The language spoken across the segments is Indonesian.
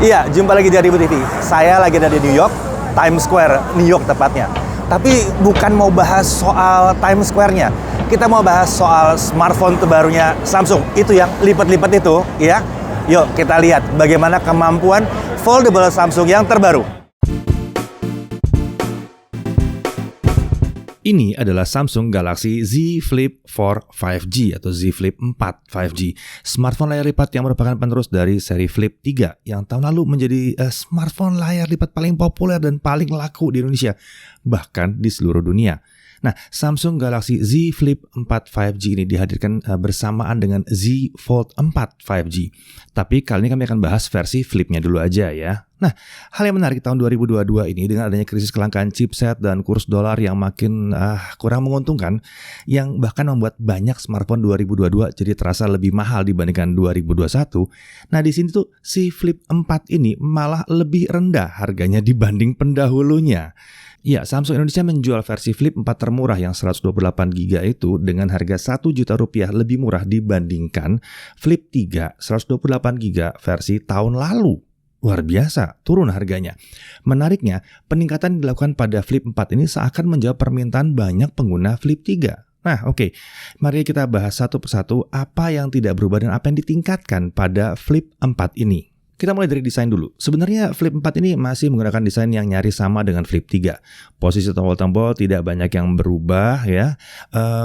Iya, jumpa lagi di Aribu TV. Saya lagi ada di New York, Times Square, New York tepatnya. Tapi bukan mau bahas soal Times Square-nya. Kita mau bahas soal smartphone terbarunya Samsung. Itu yang lipat-lipat itu, ya. Yuk kita lihat bagaimana kemampuan foldable Samsung yang terbaru. Ini adalah Samsung Galaxy Z Flip 4 5G atau Z Flip 4 5G. Smartphone layar lipat yang merupakan penerus dari seri Flip 3 yang tahun lalu menjadi smartphone layar lipat paling populer dan paling laku di Indonesia, bahkan di seluruh dunia. Nah, Samsung Galaxy Z Flip 4 5G ini dihadirkan bersamaan dengan Z Fold 4 5G. Tapi kali ini kami akan bahas versi Flipnya dulu aja ya. Nah, hal yang menarik tahun 2022 ini dengan adanya krisis kelangkaan chipset dan kurs dolar yang makin kurang menguntungkan, yang bahkan membuat banyak smartphone 2022 jadi terasa lebih mahal dibandingkan 2021. Nah, di sini tuh si Flip 4 ini malah lebih rendah harganya dibanding pendahulunya. Ya, Samsung Indonesia menjual versi Flip 4 termurah yang 128GB itu dengan harga Rp1 juta lebih murah dibandingkan Flip 3 128GB versi tahun lalu. Luar biasa, turun harganya. Menariknya, peningkatan yang dilakukan pada Flip 4 ini seakan menjawab permintaan banyak pengguna Flip 3. Nah, oke. Mari kita bahas satu persatu apa yang tidak berubah dan apa yang ditingkatkan pada Flip 4 ini. Kita mulai dari desain dulu. Sebenarnya Flip 4 ini masih menggunakan desain yang nyaris sama dengan Flip 3. Posisi tombol-tombol tidak banyak yang berubah ya.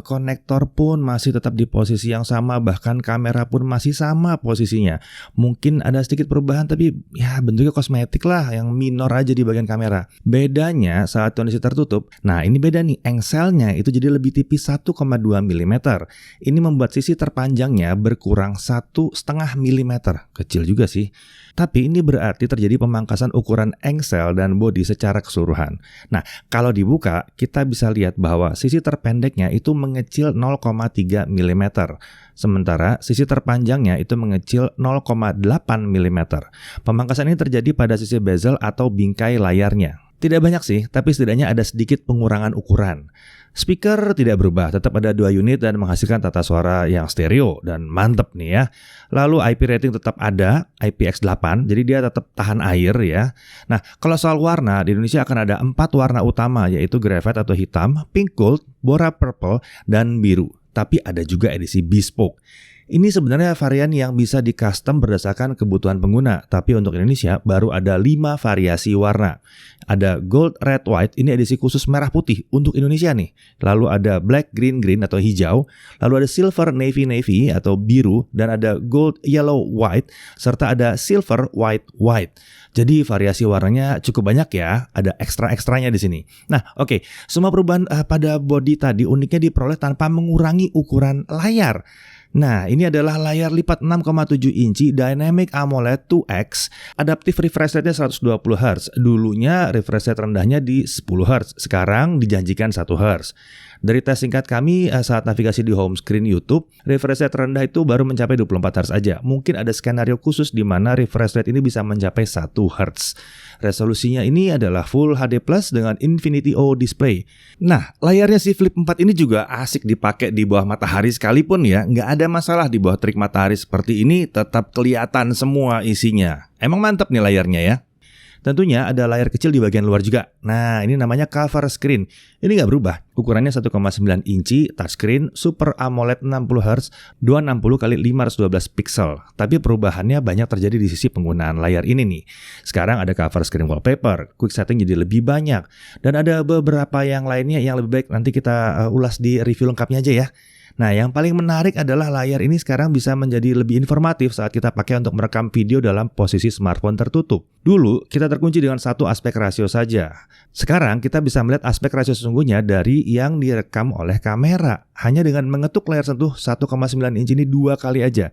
Konektor pun masih tetap di posisi yang sama, bahkan kamera pun masih sama posisinya. Mungkin ada sedikit perubahan tapi ya bentuknya kosmetik lah, yang minor aja di bagian kamera. Bedanya saat kondisi tertutup, nah ini beda nih, engselnya itu jadi lebih tipis 1,2 mm. Ini membuat sisi terpanjangnya berkurang 1,5 mm. Kecil juga sih. Tapi ini berarti terjadi pemangkasan ukuran engsel dan bodi secara keseluruhan. Nah, kalau dibuka, kita bisa lihat bahwa sisi terpendeknya itu mengecil 0,3 mm. Sementara sisi terpanjangnya itu mengecil 0,8 mm. Pemangkasan ini terjadi pada sisi bezel atau bingkai layarnya. Tidak banyak sih, tapi setidaknya ada sedikit pengurangan ukuran. Speaker tidak berubah, tetap ada 2 unit dan menghasilkan tata suara yang stereo dan mantep nih ya. Lalu IP rating tetap ada, IPX8, jadi dia tetap tahan air ya. Nah, kalau soal warna, di Indonesia akan ada 4 warna utama, yaitu graphite atau hitam, pink gold, bora purple, dan biru. Tapi ada juga edisi bespoke. Ini sebenarnya varian yang bisa di-custom berdasarkan kebutuhan pengguna, tapi untuk Indonesia baru ada 5 variasi warna. Ada gold, red, white, ini edisi khusus merah putih untuk Indonesia nih. Lalu ada black, green, green atau hijau. Lalu ada silver, navy, navy atau biru. Dan ada gold, yellow, white. Serta ada silver, white, white. Jadi variasi warnanya cukup banyak ya, ada ekstra-ekstranya di sini. Nah, oke. Semua perubahan pada bodi tadi uniknya diperoleh tanpa mengurangi ukuran layar. Nah, ini adalah layar lipat 6,7 inci Dynamic AMOLED 2X, adaptive refresh rate-nya 120Hz. Dulunya refresh rate rendahnya di 10Hz, sekarang dijanjikan 1Hz. Dari tes singkat kami saat navigasi di home screen YouTube, refresh rate rendah itu baru mencapai 24Hz aja. Mungkin ada skenario khusus di mana refresh rate ini bisa mencapai 1Hz. Resolusinya ini adalah Full HD Plus dengan Infinity O display. Nah, layarnya si Flip 4 ini juga asik dipakai di bawah matahari sekalipun ya. Nggak ada masalah di bawah terik matahari seperti ini, tetap kelihatan semua isinya. Emang mantap nih layarnya ya. Tentunya ada layar kecil di bagian luar juga. Nah, ini namanya cover screen. Ini nggak berubah. Ukurannya 1,9 inci, touchscreen, Super AMOLED 60Hz, 260x512 pixel. Tapi perubahannya banyak terjadi di sisi penggunaan layar ini nih. Sekarang ada cover screen wallpaper, quick setting jadi lebih banyak. Dan ada beberapa yang lainnya yang lebih baik nanti kita ulas di review lengkapnya aja ya. Nah, yang paling menarik adalah layar ini sekarang bisa menjadi lebih informatif saat kita pakai untuk merekam video dalam posisi smartphone tertutup. Dulu, kita terkunci dengan satu aspek rasio saja. Sekarang, kita bisa melihat aspek rasio sesungguhnya dari yang direkam oleh kamera. Hanya dengan mengetuk layar sentuh 1,9 inci ini 2 kali aja.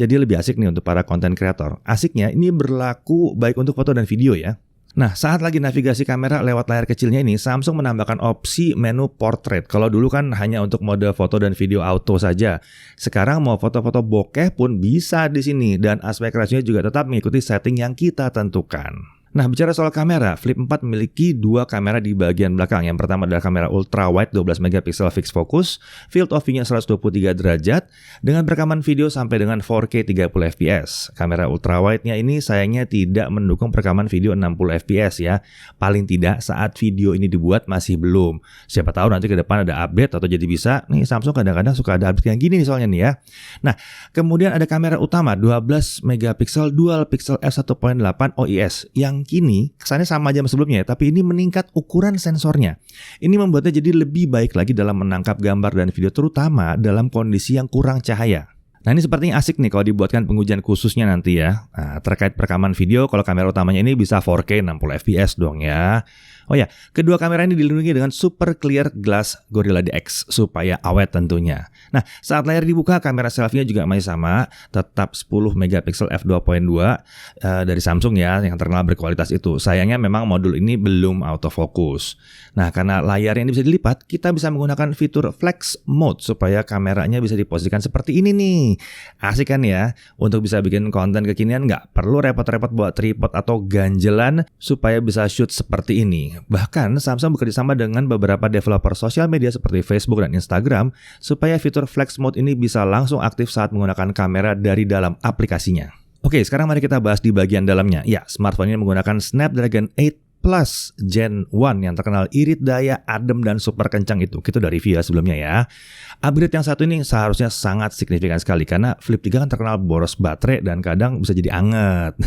Jadi lebih asik nih untuk para content creator. Asiknya, ini berlaku baik untuk foto dan video ya. Nah, saat lagi navigasi kamera lewat layar kecilnya ini, Samsung menambahkan opsi menu portrait. Kalau dulu kan hanya untuk mode foto dan video auto saja. Sekarang mau foto-foto bokeh pun bisa di sini dan aspek rasionya juga tetap mengikuti setting yang kita tentukan. Nah, bicara soal kamera, Flip 4 memiliki dua kamera di bagian belakang. Yang pertama adalah kamera ultra wide 12 megapiksel fixed focus, field of view-nya 123 derajat dengan rekaman video sampai dengan 4K 30 fps. Kamera ultra wide-nya ini sayangnya tidak mendukung perekaman video 60 fps ya. Paling tidak saat video ini dibuat masih belum. Siapa tahu nanti ke depan ada update atau jadi bisa. Nih Samsung kadang-kadang suka ada update yang gini nih soalnya nih ya. Nah, kemudian ada kamera utama 12 megapiksel dual pixel f1.8 OIS yang kini kesannya sama aja sama sebelumnya ya, tapi ini meningkat ukuran sensornya. Ini membuatnya jadi lebih baik lagi dalam menangkap gambar dan video terutama dalam kondisi yang kurang cahaya. Nah, ini sepertinya asik nih kalau dibuatkan pengujian khususnya nanti ya. Nah, terkait perekaman video, kalau kamera utamanya ini bisa 4K 60 fps dong ya. Oh ya, kedua kamera ini dilindungi dengan super clear glass Gorilla DX supaya awet tentunya. Nah, saat layar dibuka, kamera selfie-nya juga masih sama, tetap 10 megapiksel f2.2 dari Samsung ya, yang terkenal berkualitas itu. Sayangnya memang modul ini belum autofocus. Nah, karena layarnya ini bisa dilipat, kita bisa menggunakan fitur flex mode supaya kameranya bisa diposisikan seperti ini nih. Asik kan ya? Untuk bisa bikin konten kekinian nggak perlu repot-repot bawa tripod atau ganjelan supaya bisa shoot seperti ini. Bahkan Samsung bekerjasama dengan beberapa developer sosial media seperti Facebook dan Instagram supaya fitur flex mode ini bisa langsung aktif saat menggunakan kamera dari dalam aplikasinya. Oke, sekarang mari kita bahas di bagian dalamnya. Ya, smartphone ini menggunakan Snapdragon 8 Plus Gen 1 yang terkenal irit daya, adem, dan super kencang itu. Kita udah review ya sebelumnya ya. Upgrade yang satu ini seharusnya sangat signifikan sekali karena Flip 3 kan terkenal boros baterai dan kadang bisa jadi anget.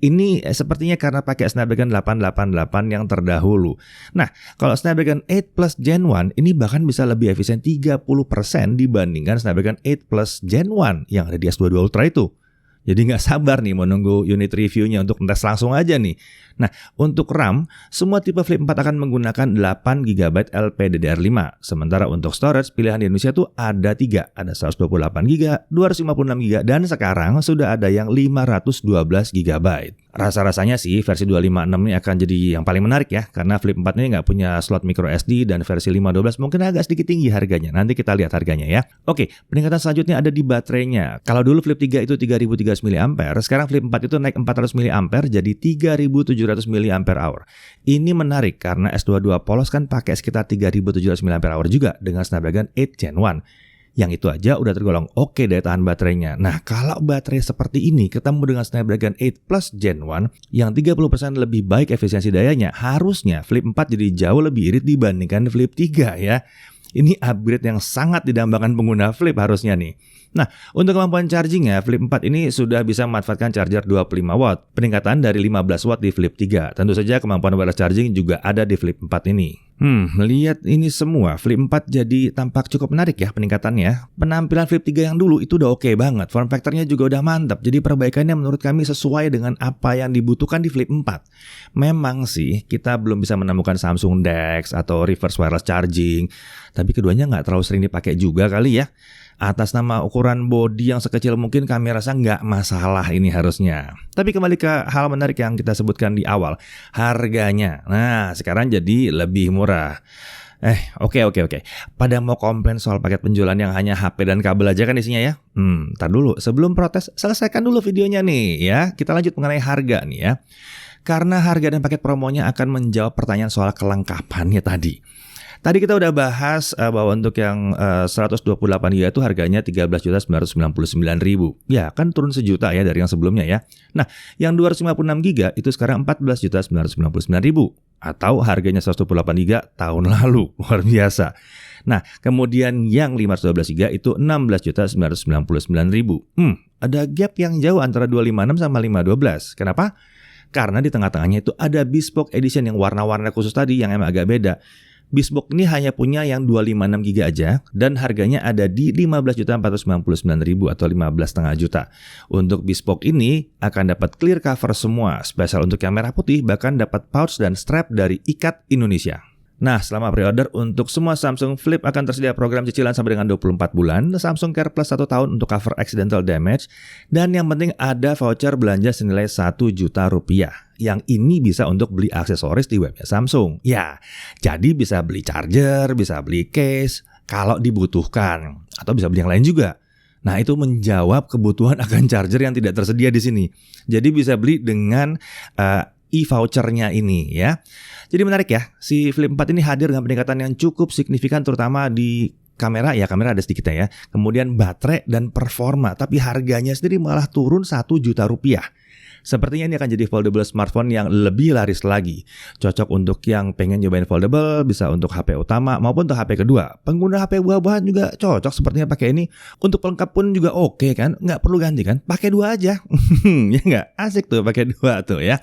Ini sepertinya karena pakai Snapdragon 888 yang terdahulu. Nah, kalau Snapdragon 8 Plus Gen 1 ini bahkan bisa lebih efisien 30% dibandingkan Snapdragon 8 Plus Gen 1 yang ada di S22 Ultra itu. Jadi nggak sabar nih mau nunggu unit reviewnya untuk tes langsung aja nih. Nah, untuk RAM, semua tipe Flip 4 akan menggunakan 8GB LPDDR5. Sementara untuk storage, pilihan di Indonesia tuh ada 3. Ada 128GB, 256GB, dan sekarang sudah ada yang 512GB. Rasa-rasanya sih versi 256 ini akan jadi yang paling menarik ya. Karena Flip 4 ini nggak punya slot micro SD dan versi 512 mungkin agak sedikit tinggi harganya. Nanti kita lihat harganya ya. Oke, peningkatan selanjutnya ada di baterainya. Kalau dulu Flip 3 itu 3300 mAh, sekarang Flip 4 itu naik 400 mAh jadi 3700 mAh. Ini menarik karena S22 polos kan pakai sekitar 3700 mAh juga dengan Snapdragon 8 Gen 1. Yang itu aja udah tergolong oke daya tahan baterainya. Nah, kalau baterai seperti ini ketemu dengan Snapdragon 8 Plus Gen 1 yang 30% lebih baik efisiensi dayanya, harusnya Flip 4 jadi jauh lebih irit dibandingkan Flip 3 ya. Ini upgrade yang sangat didambakan pengguna Flip harusnya nih. Nah, untuk kemampuan chargingnya, Flip 4 ini sudah bisa memanfaatkan charger 25 watt, peningkatan dari 15 watt di Flip 3. Tentu saja kemampuan wireless charging juga ada di Flip 4 ini. Melihat ini semua, Flip 4 jadi tampak cukup menarik ya peningkatannya. Penampilan Flip 3 yang dulu itu udah oke banget, form factor-nya juga udah mantap. Jadi perbaikannya menurut kami sesuai dengan apa yang dibutuhkan di Flip 4. Memang sih, kita belum bisa menemukan Samsung DeX atau reverse wireless charging, tapi keduanya nggak terlalu sering dipakai juga kali ya. Atas nama ukuran bodi yang sekecil mungkin kami rasa nggak masalah ini harusnya. Tapi kembali ke hal menarik yang kita sebutkan di awal, harganya. Nah, sekarang jadi lebih murah. Oke. Pada mau komplain soal paket penjualan yang hanya HP dan kabel aja kan isinya ya? Ntar dulu, sebelum protes, selesaikan dulu videonya nih ya. Kita lanjut mengenai harga nih ya. Karena harga dan paket promonya akan menjawab pertanyaan soal kelengkapannya tadi. Tadi kita udah bahas bahwa untuk yang 128GB itu harganya 13.999.000. Ya, kan turun sejuta ya dari yang sebelumnya ya. Nah, yang 256GB itu sekarang 14.999.000 atau harganya 128GB tahun lalu. Luar biasa. Nah, kemudian yang 512GB itu 16.999.000. Ada gap yang jauh antara 256 sama 512. Kenapa? Karena di tengah-tengahnya itu ada Bespoke Edition yang warna-warna khusus tadi yang emang agak beda. Bespoke ini hanya punya yang 256GB aja dan harganya ada di 15.499.000 atau 15,5 juta. Untuk Bespoke ini akan dapat clear cover semua, spesial untuk yang merah putih, bahkan dapat pouch dan strap dari Ikat Indonesia. Nah, selama pre-order untuk semua Samsung Flip akan tersedia program cicilan sampai dengan 24 bulan, Samsung Care Plus 1 tahun untuk cover accidental damage, dan yang penting ada voucher belanja senilai 1 juta rupiah. Yang ini bisa untuk beli aksesoris di webnya Samsung. Ya, jadi bisa beli charger, bisa beli case, kalau dibutuhkan, atau bisa beli yang lain juga. Nah, itu menjawab kebutuhan akan charger yang tidak tersedia di sini. Jadi bisa beli dengan e-vouchernya ini ya. Jadi menarik ya, si Flip 4 ini hadir dengan peningkatan yang cukup signifikan terutama di kamera ada sedikit ya. Kemudian baterai dan performa, tapi harganya sendiri malah turun 1 juta rupiah. Sepertinya ini akan jadi foldable smartphone yang lebih laris lagi. Cocok untuk yang pengen nyobain foldable, bisa untuk HP utama maupun untuk HP kedua. Pengguna HP buah-buahan juga cocok sepertinya pakai ini. Untuk pelengkap pun juga oke kan, nggak perlu ganti kan, pakai 2 aja. Ya nggak? Asik tuh pakai 2 tuh ya.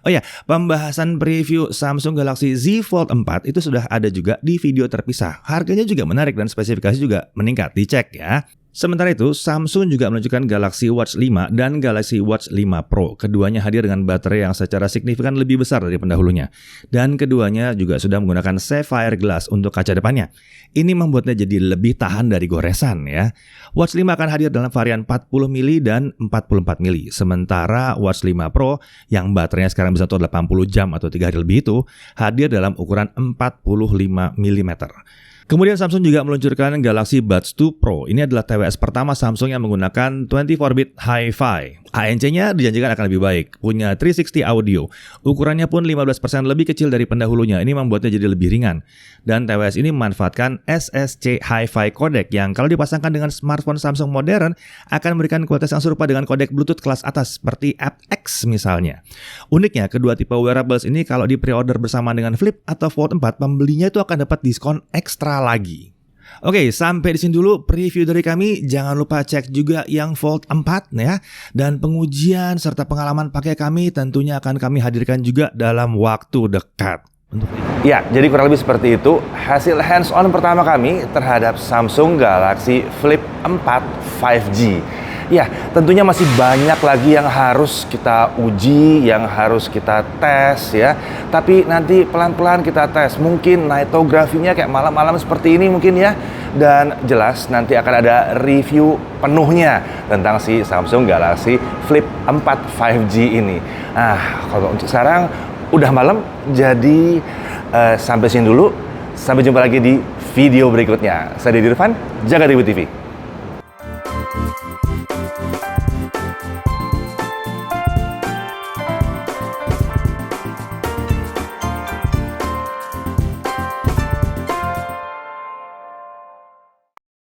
Oh ya, pembahasan preview Samsung Galaxy Z Fold 4 itu sudah ada juga di video terpisah. Harganya juga menarik dan spesifikasi juga meningkat, dicek ya. Sementara itu, Samsung juga menunjukkan Galaxy Watch 5 dan Galaxy Watch 5 Pro. Keduanya hadir dengan baterai yang secara signifikan lebih besar dari pendahulunya. Dan keduanya juga sudah menggunakan Sapphire Glass untuk kaca depannya. Ini membuatnya jadi lebih tahan dari goresan ya. Watch 5 akan hadir dalam varian 40 mili dan 44 mili. Sementara Watch 5 Pro yang baterainya sekarang bisa untuk 80 jam atau 3 hari lebih itu hadir dalam ukuran 45 mm. Kemudian Samsung juga meluncurkan Galaxy Buds 2 Pro. Ini adalah TWS pertama Samsung yang menggunakan 24-bit Hi-Fi. ANC-nya dijanjikan akan lebih baik, punya 360 audio. Ukurannya pun 15% lebih kecil dari pendahulunya. Ini membuatnya jadi lebih ringan. Dan TWS ini memanfaatkan SSC Hi-Fi codec yang kalau dipasangkan dengan smartphone Samsung modern akan memberikan kualitas yang serupa dengan codec Bluetooth kelas atas seperti aptX misalnya. Uniknya, kedua tipe wearables ini kalau di pre-order bersama dengan Flip atau Fold 4, pembelinya itu akan dapat diskon ekstra lagi. Oke, sampai di sini dulu preview dari kami. Jangan lupa cek juga yang Fold 4 ya. Dan pengujian serta pengalaman pakai kami tentunya akan kami hadirkan juga dalam waktu dekat. Ya, jadi kurang lebih seperti itu hasil hands-on pertama kami terhadap Samsung Galaxy Flip 4 5G. Ya, tentunya masih banyak lagi yang harus kita uji, yang harus kita tes ya. Tapi nanti pelan-pelan kita tes. Mungkin nitografinya kayak malam-malam seperti ini mungkin ya. Dan jelas nanti akan ada review penuhnya tentang si Samsung Galaxy Flip 4 5G ini. Nah, kalau untuk sekarang udah malam, jadi sampai sini dulu. Sampai jumpa lagi di video berikutnya. Saya Deddy Irfan, Jaga TV.